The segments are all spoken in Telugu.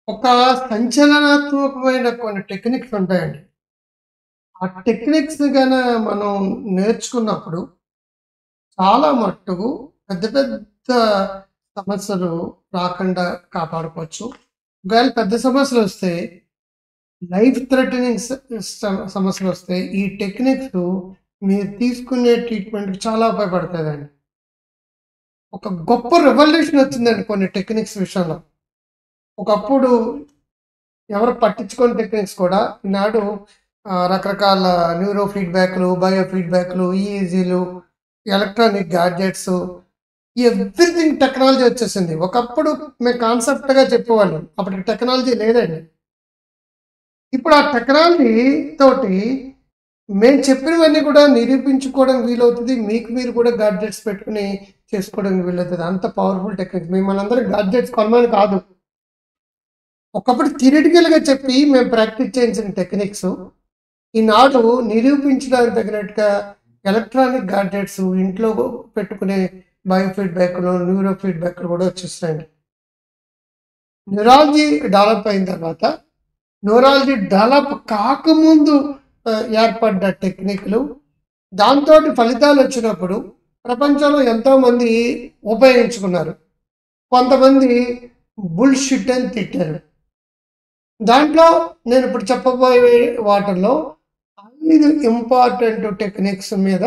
ఒక సంచలనాత్మకమైన కొన్ని టెక్నిక్స్ ఉంటాయండి. ఆ టెక్నిక్స్ మనం నేర్చుకున్నప్పుడు చాలా మట్టుకు పెద్ద పెద్ద సమస్యలు రాకుండా కాపాడుకోవచ్చు. ఒకవేళ పెద్ద సమస్యలొస్తే లైఫ్ థ్రెటనింగ్ సమస్యలొస్తే ఈ టెక్నిక్స్ మీరు తీసుకునే ట్రీట్మెంట్‌కి చాలా ఉపయోగపడతదండి. ఒక గొప్ప రివల్యూషన్ వచ్చిందండి కొన్ని టెక్నిక్స్ విషయంలో. ఒకప్పుడు ఎవరు పట్టించుకోని టెక్నిక్స్ కూడా ఈనాడు రకరకాల న్యూరో ఫీడ్‌బ్యాక్‌లు, బయో ఫీడ్‌బ్యాక్‌లు, ఈఈజీలు, ఎలక్ట్రానిక్ గ్యాడ్జెట్సు ఎవ్రీథింగ్ టెక్నాలజీ వచ్చేసింది. ఒకప్పుడు మేము కాన్సెప్ట్‌గా చెప్పేవాళ్ళం. అప్పటికి టెక్నాలజీ లేదండి. ఇప్పుడు ఆ టెక్నాలజీ తోటి మేము చెప్పినవన్నీ కూడా నిరూపించుకోవడం వీలవుతది. మీకు మీరు కూడా గాడ్జెట్స్ పెట్టుకొని చేసుకోవడానికి వీలవుతది. అంత పవర్‌ఫుల్ టెక్నిక్. మిమ్మల్ని అందరూ గాడ్జెట్స్ కొనమని కాదు. ఒకప్పుడు థియరిటికల్‌గా చెప్పి మేము ప్రాక్టీస్ చేయించిన టెక్నిక్స్ ఈనాడు నిరూపించడానికి తగినట్టుగా ఎలక్ట్రానిక్ గాడ్జెట్స్ ఇంట్లో పెట్టుకునే బయో ఫీడ్‌బ్యాక్‌లు, న్యూరో ఫీడ్‌బ్యాక్‌లు కూడా వచ్చేస్తున్నాయండి. న్యూరాలజీ డెవలప్ అయిన తర్వాత, న్యూరాలజీ డెవలప్ కాకముందు ఏర్పడ్డ టెక్నిక్‌లు, దాంతోటి ఫలితాలొచ్చినప్పుడు ప్రపంచంలో ఎంతోమంది ఉపయోగించుకున్నారు. కొంతమంది బుల్‌షిట్ అని తిట్టారు. దాంట్లో నేనిప్పుడు చెప్పబోయే వాటిల్లో 5 ఇంపార్టెంట్ టెక్నిక్స్ మీద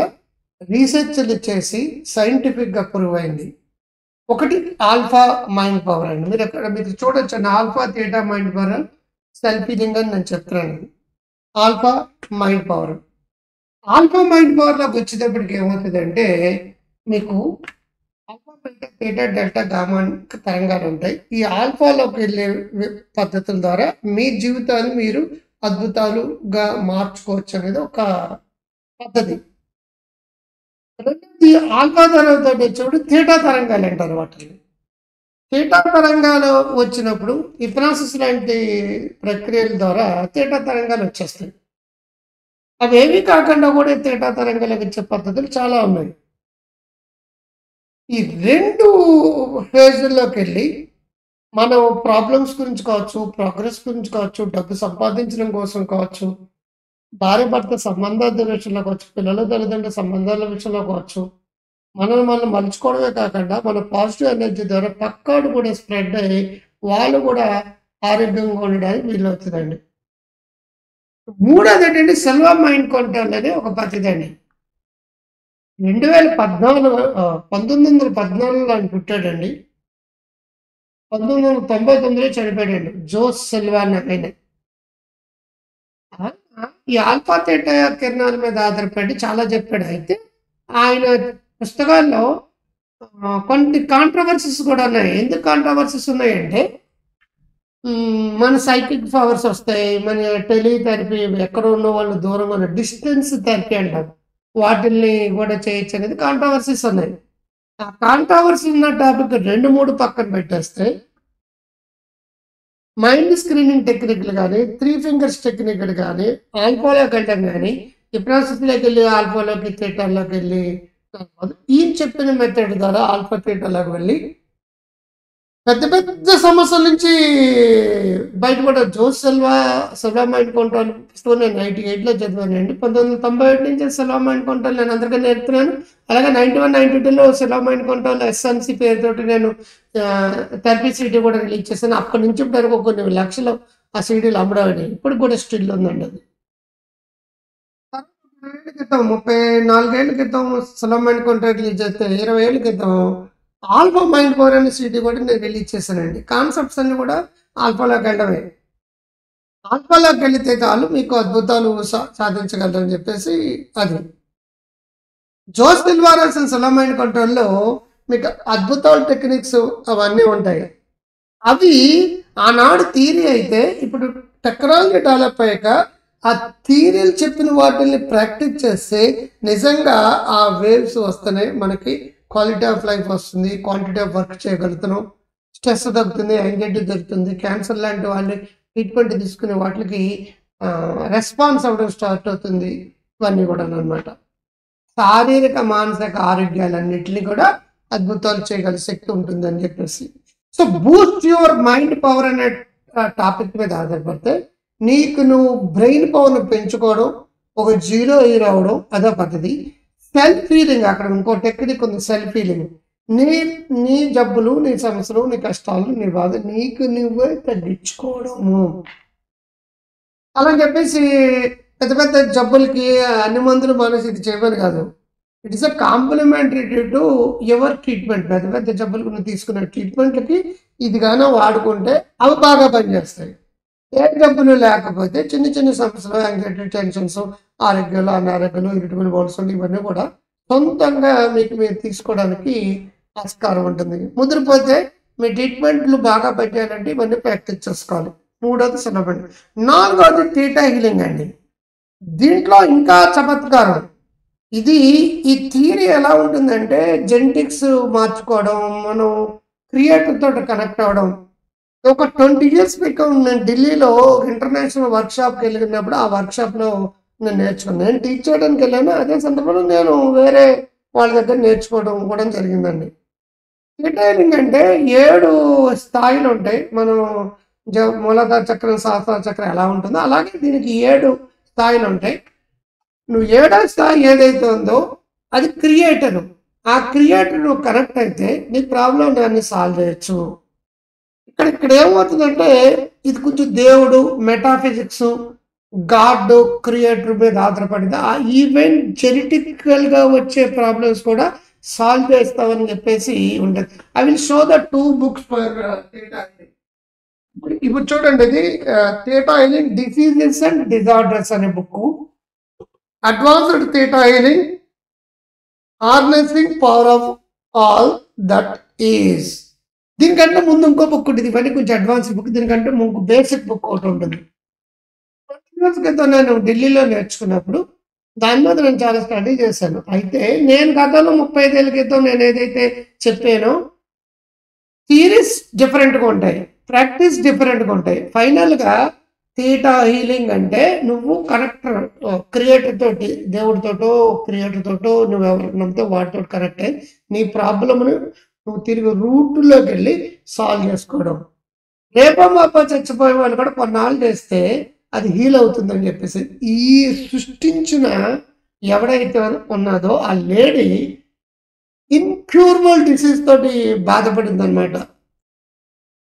రీసెర్చ్‌లు చేసి సైంటిఫిక్‌గా ప్రూవ్ అయింది. ఒకటి ఆల్ఫా మైండ్ పవర్ అండి. మీరు చూడొచ్చండి. Alpha, theta mind power, self healing అని నేను చెప్తున్నాను. Alpha mind power. Alpha mind పవర్‌లోకి వచ్చేటప్పటికి ఏమవుతదంటే, మీకు alpha, beta, theta, delta, gamma తరంగాలుంటాయి. ఈ ఆల్ఫాలోకెళ్ళే పద్ధతుల ద్వారా మీ జీవితాన్ని మీరు అద్భుతాలుగా మార్చుకోవచ్చనేది ఒక పద్ధతి. రెండోది ఆల్ఫా తరంగాలతోటొచ్చినప్పుడు థీటా తరంగాలంటారు వాటిని. థీటా తరంగాలు వచ్చినప్పుడు హిప్నాసిస్ లాంటి ప్రక్రియల ద్వారా థీటా తరంగాలొచ్చేస్తాయి. అవేమీ కాకుండా కూడా థీటా తరంగాలొచ్చే పద్ధతులు చాలా ఉన్నాయి. ఈ 2 ఫేజుల్లోకెళ్ళి మనం ప్రాబ్లమ్స్ గురించి కావచ్చు, ప్రోగ్రెస్ గురించి కావచ్చు, డబ్బు సంపాదించడం కోసం కావచ్చు, భార్యాభర్త సంబంధాల విషయంలో కావచ్చు, పిల్లల తల్లిదండ్రుల సంబంధాల విషయంలో కావచ్చు, మనల్ని మనం మలుచుకోవడమే కాకుండా మన పాజిటివ్ ఎనర్జీ ద్వారా పక్కోడు కూడా స్ప్రెడ్ అయ్యి, వాళ్ళు కూడా ఆరోగ్యంగా ఉండడానికి వీలవుతదండి. మూడోదేంటంటే సెల్వ మైండ్ కంట్రోల్ అనే ఒక పద్ధతండి. 1914లో ఆయన పుట్టాడండి. 1999లో చనిపోయాడండి. జోస్ సిల్వా అనే ఆయన. ఈ ఆల్ఫా, థీటా కిరణాల మీద ఆధారపడి చాలా చెప్పాడు. అయితే ఆయన పుస్తకాల్లో కొన్ని కాంట్రోవర్సీస్ కూడా ఉన్నాయి. ఎందుకు కాంట్రోవర్సీస్ ఉన్నాయంటే మన సైకిక్ పవర్స్ ఒస్తాయి. మన టెలిథెరపీ ఎక్కడో ఉన్న వాళ్ళు దూరంగా ఉన్న డిస్టెన్స్ థెరపీ అంటారు. వాటిల్ని గూడా చేయొచ్చనేది కాంట్రోవర్సీస్ ఉన్నాయి. ఆ కాంట్రోవర్సీ ఉన్న టాపిక్ 2, 3 పక్కన పెట్టేస్తే మైండ్ స్క్రీనింగ్ టెక్నిక్‌లు గాని, 3 ఫింగర్స్ టెక్నిక్‌లు గాని, ఆల్ఫాలోకెళ్ళడం గాని, హిప్నాసిస్‌లోకెళ్ళి ఆల్ఫాలోకి, థీటాలోకెళ్ళి ఈయన చెప్పిన మెథడ్ ద్వారా ఆల్ఫా, థీటాలోకి వెళ్ళి పెద్ద పెద్ద సమస్యల నుంచి బయటపడ్డారు. జోస్ సెల్వా మైండ్ కంట్రోల్ పుస్తకం నేను 98లో చదివానండి. 1997 నుంచి సెల్వా మైండ్ కంట్రోల్ నేను అందరికీ నేర్పుతున్నాను. అలాగే 91, 92లో సెల్వా మైండ్ కంట్రోల్ ఎస్ఎన్‌సి పేరుతోటి నేను థెరపీ సీడీ కూడా రిలీజ్ చేశాను. అప్పటి నుంచి ఇప్పటి వరకు కొన్ని లక్షలు ఆ సీడీలు అమ్మడమైనయి. ఇప్పటికి కూడా స్టిల్ ఉందండి అది. 20 ఏళ్ల క్రితం 34 ఏళ్ల క్రితం సెల్వా మైండ్ కంట్రోల్ రిలీజ్ చేస్తే 20 ఏళ్ల క్రితం ఆల్ఫా మైండ్ పవర్ అనే సీడీ కూడా నేను రిలీజ్ చేశానండి. కాన్సెప్ట్స్ అన్నీ కూడా ఆల్ఫాలోకెళ్ళడమే. ఆల్ఫాలోకెళితే చాలు మీకు అద్భుతాలు సాధించగలరని చెప్పేసి అది. జోస్ విల్వా రాసిన సెల్వ మైండ్ కంట్రోల్‌లో మీకు అద్భుతాల టెక్నిక్స్ అవన్నీ ఉంటాయి. అవి ఆనాడు థియరీ అయితే ఇప్పుడు టెక్నాలజీ డెవలప్ అయ్యాక ఆ థియరీలు చెప్పిన వాటిల్ని ప్రాక్టీస్ చేస్తే నిజంగా ఆ వేవ్స్ వస్తున్నాయి. మనకి క్వాలిటీ ఆఫ్ లైఫ్ వస్తుంది. క్వాంటిటీ ఆఫ్ వర్క్ చేయగలుగుతున్నాం. స్ట్రెస్ తగ్గుతుంది. యాంగ్జైటీ తగ్గుతుంది. క్యాన్సర్ లాంటి వాళ్ళని ట్రీట్మెంట్ తీసుకునే వాటికి రెస్పాన్స్ అవ్వడం స్టార్ట్ అవుతుంది. ఇవన్నీ కూడాననమాట. శారీరక, మానసిక ఆరోగ్యాలన్నిటిని కూడా అద్భుతాలు చేయగల శక్తి ఉంటుందని చెప్పేసి. So, Boost your mind power అనే టాపిక్ మీద ఆధారపడితే నీకు నువ్వు బ్రెయిన్ పవర్ని పెంచుకోవడం, ఒక జీరో ఎయిర్ అవడం అదో పద్ధతి. సెల్ఫ్ హీలింగ్, అక్కడ ఇంకో టెక్నిక్ ఉంది, సెల్ఫ్ హీలింగ్. నీ నీ జబ్బులు, నీ సమస్యలు, నీ కష్టాలు, నీ బాధ నీకు నువ్వే తగ్గించుకోవడము. అలా చెప్పేసి పెద్ద పెద్ద జబ్బులకి అన్ని మందులు మానేసి ఇది చేయమని కాదు. It is a complimentary to your treatment. పెద్ద పెద్ద జబ్బులకు నువ్వు తీసుకునే ట్రీట్మెంట్లకి ఇది కానీ వాడుకుంటే అవి బాగా పనిచేస్తాయి. ఏ జబ్బులు లేకపోతే చిన్న చిన్న సమస్యలు, యాంగ్జైటీ, టెన్షన్స్, ఆరోగ్యాలు, అనారోగ్యాలు, ఇరిటబుల్ బౌల్స్ ఇవన్నీ కూడా సొంతంగా మీకు మీరు తీసుకోవడానికి ఆస్కారం ఉంటుంది. ముదిరిపోతే మీ ట్రీట్మెంట్లు బాగా పెట్టాలంటే ఇవన్నీ ప్రాక్టీస్ చేసుకోవాలి. మూడోది సులభం. నాలుగోది థీటా హీలింగ్ అండి. దీంట్లో ఇంకా చమత్కారం. ఇది ఈ థియరీ ఎలా ఉంటుందంటే జెనెటిక్స్ మార్చుకోవడం, మనం క్రియేటర్ తోటి కనెక్ట్ అవ్వడం. ఒక 20 years క్రితం నేను ఢిల్లీలో ఇంటర్నేషనల్ వర్క్షాప్కి వెళ్ళినప్పుడు ఆ వర్క్షాప్లో నేను నేర్చుకున్నాను. నేను టీచ్ చేయడానికి వెళ్ళాను. అదే సందర్భంలో నేను వేరే వాళ్ళ దగ్గర నేర్చుకోవడం కూడా జరిగిందండి. థీటా హీలింగ్ అంటే 7 స్థాయిలు ఉంటాయి. మనం మూలాధార చక్రం, సహస్రార చక్రం ఎలా ఉంటుందో అలాగే దీనికి 7 స్థాయిలు ఉంటాయి. నువ్వు 7వ స్థాయి ఏదైతే ఉందో అది క్రియేటర్. ఆ క్రియేటర్ నువ్వు కనెక్ట్ అయితే నీ ప్రాబ్లం దాన్ని సాల్వ్ చేయొచ్చు. ఇక్కడ ఏమవుతుందంటే ఇది కొంచెం దేవుడు, మెటాఫిజిక్స్, గాడ్, క్రియేటర్ మీద ఆధారపడింది. ఆ ఈవెంట్ జెనెటికల్గా వచ్చే ప్రాబ్లమ్స్ కూడా సాల్వ్ చేస్తామని చెప్పేసి ఉంటుంది. I will show the 2 books for theta healing. ఇప్పుడు చూడండి, ఇది theta healing diseases and disorders అనే book. Advanced theta healing, harnessing power of all that is. దీనికంటే ముందు ఇంకో బుక్ ఉంటుంది. ఇవన్నీ కొంచెం అడ్వాన్స్ బుక్. దీనికంటే ముందు బేసిక్ బుక్ ఒకటి ఉంటుంది. 20 years క్రితం నేను ఢిల్లీలో నేర్చుకున్నప్పుడు దాని మీద నేను చాలా స్టడీ చేశాను. అయితే నేను గతంలో 35 ఏళ్ళ క్రితం నేను ఏదైతే చెప్పానో థియరీస్ డిఫరెంట్గా ఉంటాయి, ప్రాక్టీస్ డిఫరెంట్గా ఉంటాయి. ఫైనల్గా థీటా హీలింగ్ అంటే నువ్వు కనెక్టర్, క్రియేటర్ తోటి, దేవుడితోటో క్రియేటర్ తోటో నువ్వు ఎవరు నమ్మితే వాటితో కనెక్ట్ అయ్యి నీ ప్రాబ్లమ్ను నువ్వు తిరిగి రూట్లోకి వెళ్ళి సాల్వ్ చేసుకోవడం. రేపో మాపో చచ్చిపోయే వాళ్ళు కూడా కొన్నాళ్ళు చేస్తే అది హీల్ అవుతుందని చెప్పేసి ఈ సృష్టించిన ఎవడైతే ఉన్నదో ఆ లేడీ ఇన్క్యూరబుల్ డిసీజ్ తోటి బాధపడింది అనమాట.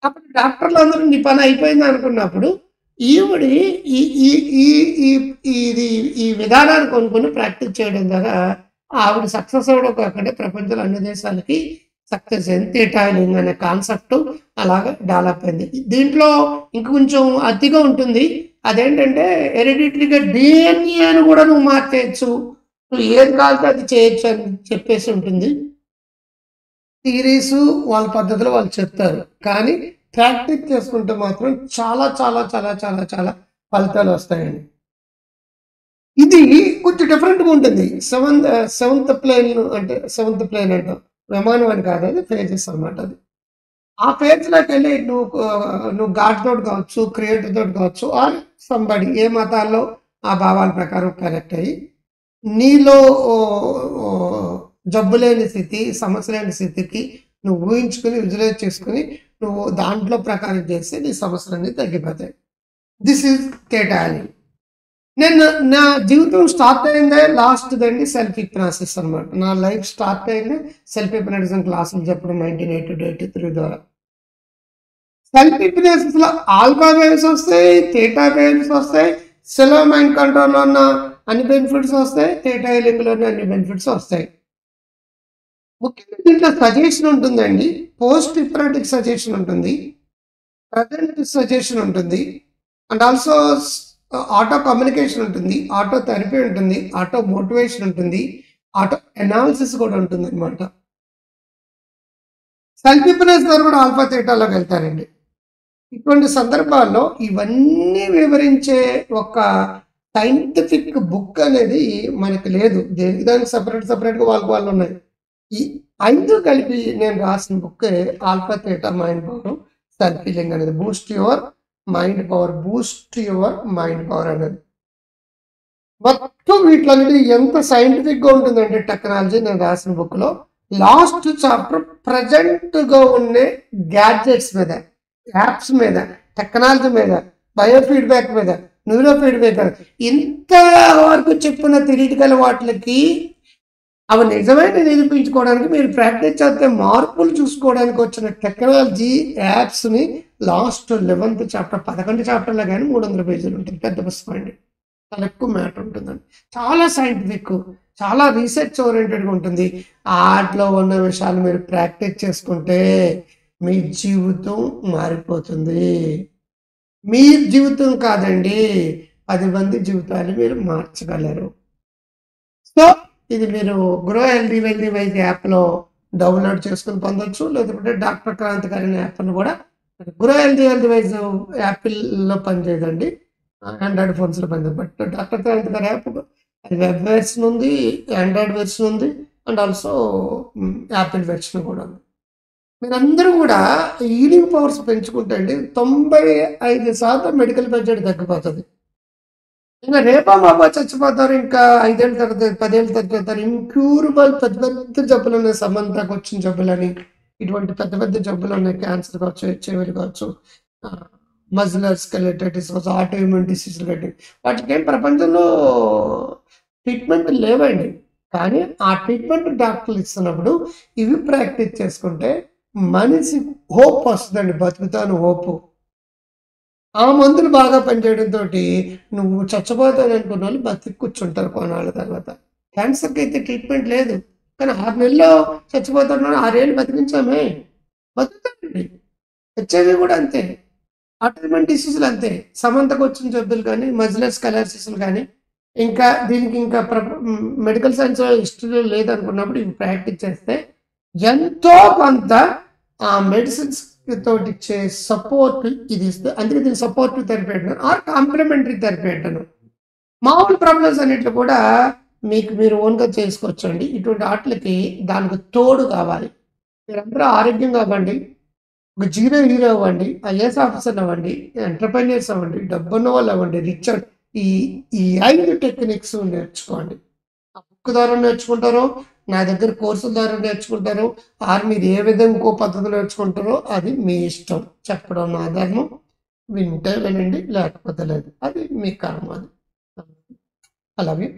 అప్పుడు డాక్టర్లు అందరూ నీ పని అయిపోయింది అనుకున్నప్పుడు ఈవిడి ఈ విధానాన్ని కొనుక్కొని ప్రాక్టీస్ చేయడం ద్వారా ఆవిడ సక్సెస్ అవ్వడం కాకుండా ప్రపంచంలో అన్ని దేశాలకి సక్సెస్ అయింది. థీటా హీలింగ్ అనే కాన్సెప్ట్ అలాగా డెవలప్ అయింది. దీంట్లో ఇంకొంచెం అతిగా ఉంటుంది. అదేంటంటే హెరిడిటరీగా డిఎన్ఏని కూడా నువ్వు మార్చేయచ్చు, నువ్వు ఏది కావాలంటే అది చేయొచ్చు అని చెప్పేసి ఉంటుంది. థియరీస్ వాళ్ళ పద్ధతిలో వాళ్ళు చెప్తారు, కానీ ప్రాక్టీస్ చేసుకుంటే మాత్రం చాలా చాలా చాలా చాలా చాలా ఫలితాలు వస్తాయండి. ఇది కొంచెం డిఫరెంట్గా ఉంటుంది. సెవెంత్ ప్లేన్ అంటే విమానం అని కాదు, అది ఫేజెస్ అనమాట. అది ఆ ఫేజ్లోకి వెళ్ళి నువ్వు గాడ్ తోటి కావచ్చు, క్రియేటర్ తోటి కావచ్చు, ఆర్ సంబడి ఏ మతాల్లో ఆ భావాల ప్రకారం కనెక్ట్ అయ్యి నీలో జబ్బు లేని స్థితి, సమస్య లేని స్థితికి నువ్వు ఊహించుకుని విజువలైజ్ చేసుకుని నువ్వు దాంట్లో ప్రకారం చేస్తే నీ సమస్యలన్నీ తగ్గిపోతాయి. This is theta healing. నేను నా జీవితం స్టార్ట్ అయిందే లాస్ట్ దండి సెల్ఫ్ హిప్నాసిస్ అనమాట. నా లైఫ్ స్టార్ట్ అయింది సెల్ఫ్ హిప్నాటిజం క్లాసులు చెప్పడం 1982-83 ద్వారా. సెల్ఫ్ హిప్నాసిస్లో ఆల్ఫా వేవ్స్ వస్తాయి, థీటా వేవ్స్ వస్తాయి, సెలో మైండ్ కంట్రోల్లో ఉన్న అన్ని బెనిఫిట్స్ వస్తాయి, థీటా హీలింగ్లోనే అన్ని బెనిఫిట్స్ వస్తాయి. ముఖ్యంగా దీంట్లో సజెషన్ ఉంటుందండి. పోస్ట్ హిప్నాటిక్ సజెషన్ ఉంటుంది, ప్రజెంట్ సజెషన్ ఉంటుంది, అండ్ ఆల్సో ఆటో కమ్యూనికేషన్ ఉంటుంది, ఆటో థెరపీ ఉంటుంది, ఆటో మోటివేషన్ ఉంటుంది, ఆటో అనాలిసిస్ కూడా ఉంటుంది అనమాట. సెల్ఫ్ హిప్నాసిస్ ద్వారా కూడా ఆల్ఫా థీటాలోకి వెళ్తారండి. ఇటువంటి సందర్భాల్లో ఇవన్నీ వివరించే ఒక సైంటిఫిక్ బుక్ అనేది మనకి లేదు. దానికి సపరేట్గా వాళ్ళు ఉన్నాయి. ఈ 5 కలిపి నేను రాసిన book alpha theta mind power self healing అనేది. బూస్ట్ యువర్ మైండ్ పవర్ అనేది. మొత్తం వీటిలన్నీ ఎంత సైంటిఫిక్గా ఉంటుందంటే టెక్నాలజీ నేను రాసిన బుక్లో లాస్ట్ చాప్టర్ ప్రజెంట్గా ఉండే గ్యాడ్జెట్స్ మీద, యాప్స్ మీద టెక్నాలజీ మీద, బయో ఫీడ్బ్యాక్ మీద, న్యూరో ఫీడ్బ్యాక్ మీద ఇంత వరకు చెప్పిన థియరిటికల్ వాటికి అవి నిజమైన నిరూపించుకోవడానికి మీరు ప్రాక్టీస్ చేస్తే మార్పులు చూసుకోవడానికి వచ్చిన టెక్నాలజీ యాప్స్ని లాస్ట్ 11th చాప్టర్ 11 చాప్టర్లో కానీ 300 పేజీలు ఉంటుంది. పెద్ద పుస్తకం అండి, చాలా ఎక్కువ మ్యాటర్ ఉంటుందండి. చాలా సైంటిఫిక్, చాలా రీసెర్చ్ ఓరియంటెడ్గా ఉంటుంది. ఆటలో ఉన్న విషయాలు మీరు ప్రాక్టీస్ చేసుకుంటే మీ జీవితం మారిపోతుంది. మీ జీవితం కాదండి, 10 మంది జీవితాలు మీరు మార్చగలరు. సో ఇది మీరు గ్రో హెల్దీ వెల్దీ వైజ్ యాప్లో డౌన్లోడ్ చేసుకుని పొందొచ్చు. లేకపోతే డాక్టర్ క్రాంతి గారి యాప్ను కూడా గ్రో హెల్దీ వైజ్ యాపిల్లో పనిచేయదండి, ఆండ్రాయిడ్ ఫోన్స్లో పనిచేయదు. బట్ డాక్టర్ క్రాంతి గారి యాప్ వెబ్ వెర్షన్ ఉంది, ఆండ్రాయిడ్ వెర్షన్ ఉంది, అండ్ ఆల్సో యాపిల్ వెర్షన్ కూడా ఉంది. మీరందరూ కూడా హీలింగ్ పవర్స్ పెంచుకుంటే అండి 95% మెడికల్ బడ్జెట్ తగ్గిపోతుంది. ఇంకా రేపా మాపా చచ్చిపోతారు, ఇంకా 5 ఏళ్ళ తర్వాత 10 ఏళ్ళ తర్వాత ఇంక్యూరబుల్ పెద్ద పెద్ద జబ్బులు ఉన్నాయి. సమంతకు వచ్చిన జబ్బులని, ఇటువంటి పెద్ద పెద్ద జబ్బులు ఉన్నాయి. క్యాన్సర్ కావచ్చు, హెచ్ఐవి కావచ్చు, మజిలర్ స్కెలెటైటిస్ కావచ్చు, ఆటో ఇమ్యూన్ డిసీజులు కట్టి వాటికి ఏం ప్రపంచంలో ట్రీట్మెంట్ లేవండి. కానీ ఆ ట్రీట్మెంట్ డాక్టర్లు ఇస్తున్నప్పుడు ఇవి ప్రాక్టీస్ చేసుకుంటే మనిషి హోప్ వస్తుందండి, బతుకుతాను హోపు. ఆ మందులు బాగా పనిచేయడంతో నువ్వు చచ్చిపోతాను అనుకున్న వాళ్ళు బతికి కూర్చుంటారు కొన్నాళ్ళ తర్వాత. క్యాన్సర్కి అయితే ట్రీట్మెంట్ లేదు, కానీ 6 నెలల్లో చచ్చిపోతున్నాడు, 6 ఏళ్ళు బతికించామే, బతుకుతారండి. హెచ్ఐవి కూడా అంతే, ఆటోఇమ్యూన్ డిసీజులు అంతే. సమంతకు వచ్చిన జబ్బులు కానీ, మజిలర్ స్కెలెరోసిస్లు కానీ, ఇంకా దీనికి ఇంకా మెడికల్ సైన్స్ హిస్టరీలో లేదనుకున్నప్పుడు ఇవి ప్రాక్టీస్ చేస్తే ఎంతో కొంత ఆ మెడిసిన్స్ తోటి ఇచ్చే సపోర్ట్ ఇది ఇస్తే, అందుకే దీన్ని సపోర్టివ్ థెరపీ అంటాను, ఆర్ కాంప్లిమెంటరీ థెరపీ అంటాను. మామూలు ప్రాబ్లమ్స్ అన్నింటిలో కూడా మీరు ఓన్గా చేసుకోవచ్చండి. ఇటువంటి ఆటలకి దానికి తోడు కావాలి. మీరందరూ ఆరోగ్యంగా అవ్వండి, ఒక హీరో అవ్వండి, ఐఏఎస్ ఆఫీసర్ అవ్వండి, ఎంటర్ప్రెన్యూర్స్ అవ్వండి, డబ్బున్న వాళ్ళు అవ్వండి, రిచ్ ఈ ఈ 5 టెక్నిక్స్ నేర్చుకోండి. ఆ బుక్ ద్వారా నేర్చుకుంటారో, నా దగ్గర కోర్సుల ద్వారా నేర్చుకుంటారో, ఆర్ మీరు ఏ విధంగా ఇంకో పద్ధతిలో నేర్చుకుంటారో అది మీ ఇష్టం. చెప్పడం నా ధర్మం, వింటే వినండి, లేకపోతే లేదు, అది మీ కర్మ. అది అలాగే